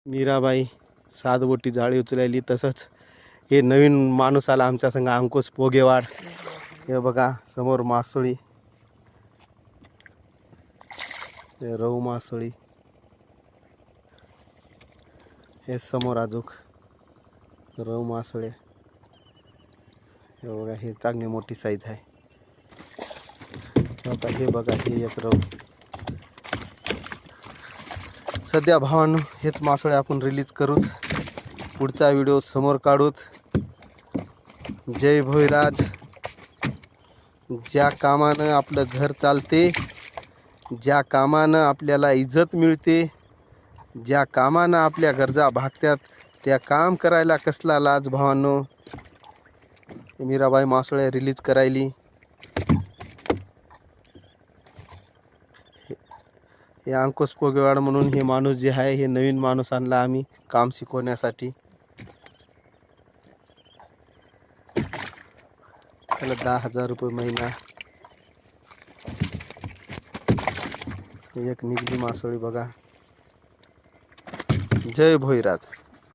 मीराबाई सातबोटी जाळी उचलायली. तसंच हे नवीन माणूस आला आमच्या संग, अंकुश पोगेवाड. हे बघा समोर मासोळी, हे रहू मासोळी. हे समोर अजूक रहू मासोळे. हे बघा हे चांगली मोठी साईज आहे. आता हे बघा हे एक रहू. सध्या भावांनो हेच मासोळे आपण रिलीज करूत. पुढचा व्हिडिओ समोर काढूत. जय भोईराज. ज्या कामानं आपलं घर चालते, ज्या कामानं आपल्याला इज्जत मिळते, ज्या कामानं आपल्या गरजा भागतात, त्या काम करायला कसला लाज भावांनो. मीराबाई मासोळे रिलीज करायली. हे अंकुश पोगेवाड म्हणून हे माणूस जे आहे, हे नवीन माणूस आणला आम्ही काम शिकवण्यासाठी. त्याला 10,000 रुपये महिना. एक निघली मासोळी बघा. जय भोईराज.